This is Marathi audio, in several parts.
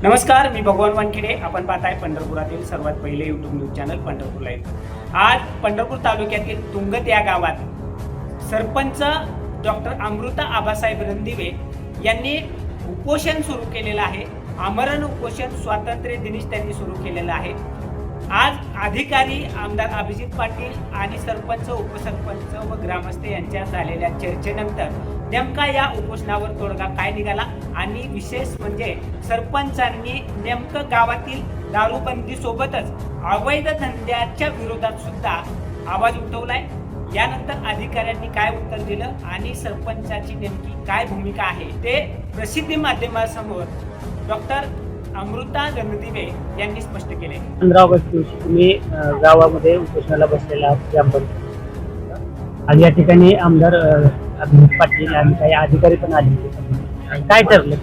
नमस्कार, मी भगवान वानखेडे. आपण पाहताय पंढरपुरातील सर्वात पहिले YouTube news channel Pandharpur live. आज पंढरपूर तालुक्यातील तुंगत या गावात सरपंच डॉक्टर अमृता आबासाहेब रणदिवे यांनी उपोषण सुरू केलेलं आहे. आमरण उपोषण स्वातंत्र्य दिनीच त्यांनी सुरू केलेलं आहे. आज अधिकारी आमदार अभिजित पाटील आणि सरपंच, उपसरपंच व ग्रामस्थ यांच्या झालेल्या चर्चेनंतर नेमका या उपोषणावर तोडगा काय निघाला आणि विशेष म्हणजे सरपंचांनी नेमकं गावातील दारूबंदी सोबतच अवैध धंद्याच्या विरोधात सुद्धा आवाज उठवलाय. यानंतर अधिकाऱ्यांनी काय उत्तर दिलं आणि सरपंचाची नेमकी काय भूमिका आहे ते प्रसिद्धी माध्यमासमोर डॉक्टर अमृता रणदिवे यांनी स्पष्ट केले. 15 ऑगस्ट दिवशी तुम्ही गावामध्ये उपोषणाला बसलेला ग्रामपंचायत आणि या ठिकाणी आमदार अभिजित पाटील आणि काही अधिकारी पण आले. काय ठरलं?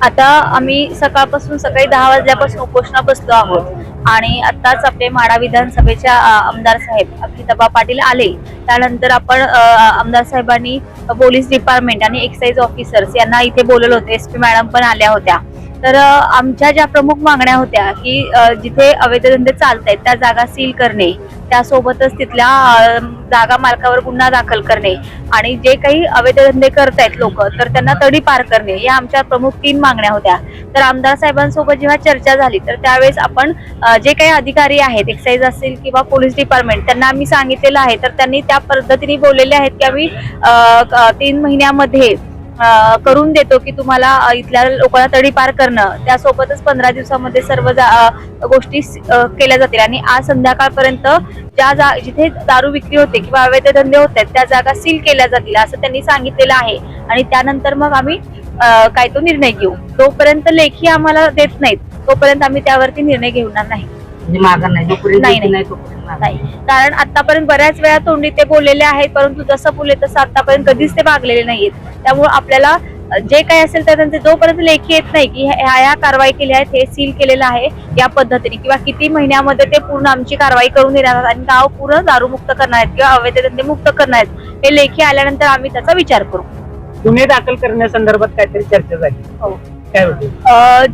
आता आम्ही सकाळी 10 वाजल्यापासून उपोषणा बसलो आहोत आणि आताच आपले माढा विधानसभेच्या आमदार साहेब अभिजितबा पाटील आले. त्यानंतर आपण आमदार साहेबांनी पोलीस डिपार्टमेंट आणि एक्साइज ऑफिसर्स यांना इथे बोलवलं होतं. SP मॅडम पण आल्या होत्या. तर आमच्या ज्या प्रमुख मागण्या होत्या की जिथे अवैध धंदे चालत आहेत त्या जागा सील करणे, त्यासोबतच तिथल्या जागा मालकावर गुन्हा दाखल करणे आणि जे काही अवैध धंदे करतायत लोक तर त्यांना तडीपार करणे, या आमच्या प्रमुख 3 मागण्या होत्या. तर आमदार साहेबांसोबत जेव्हा चर्चा झाली तर त्यावेळेस आपण जे काही अधिकारी आहेत, एक्साइज असेल किंवा पोलीस डिपार्टमेंट, त्यांना आम्ही सांगितलेलं आहे. तर त्यांनी त्या पद्धतीने बोललेले आहेत की आम्ही 3 महिन्यामध्ये करून देतो की तुम्हाला इथल्या लोकांना तडीपार करणं, त्यासोबतच 15 दिवसामध्ये सर्व गोष्टी केल्या जातील आणि आज संध्याकाळपर्यंत जिथे दारू विक्री होते किंवा अवैध धंदे होत आहेत त्या जागा सील केल्या जातील असं त्यांनी सांगितलेलं आहे. आणि त्यानंतर मग आम्ही काय तो निर्णय घेऊ. जोपर्यंत लेखी आम्हाला देत नाहीत तोपर्यंत आम्ही त्यावरती निर्णय घेणार नाही. नाही, कारण आतापर्यंत बऱ्याच वेळा तोंडी ते बोललेले आहेत, परंतु जसं बोलले तसं आतापर्यंत कधीच ते भागलेले नाहीत. त्यामुळे आपल्याला जे काही असेल तर त्यांचे जोपर्यंत लेखी येत नाही की ह्या कारवाई केली आहे, हे सील केलेलं आहे या पद्धतीने किंवा किती महिन्यामध्ये ते पूर्ण आमची कारवाई करून देणार आहेत आणि गाव पूर्ण दारूमुक्त करणार आहेत किंवा अवैध धंदे मुक्त करणार आहेत, हे लेखी आल्यानंतर आम्ही त्याचा विचार करू. गुन्हे दाखल करण्यासंदर्भात काहीतरी चर्चा झाली. हो, काय होते?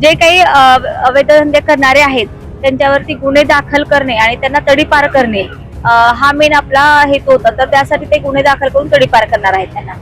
जे काही अवैध धंदे करणारे आहेत त्यांच्यावरती गुन्हे दाखल करणे आणि त्यांना तडीपार करणे हा मेन आपला हेतू होता. तर त्यासाठी ते गुन्हे दाखल करून तडीपार करणार आहेत त्यांना.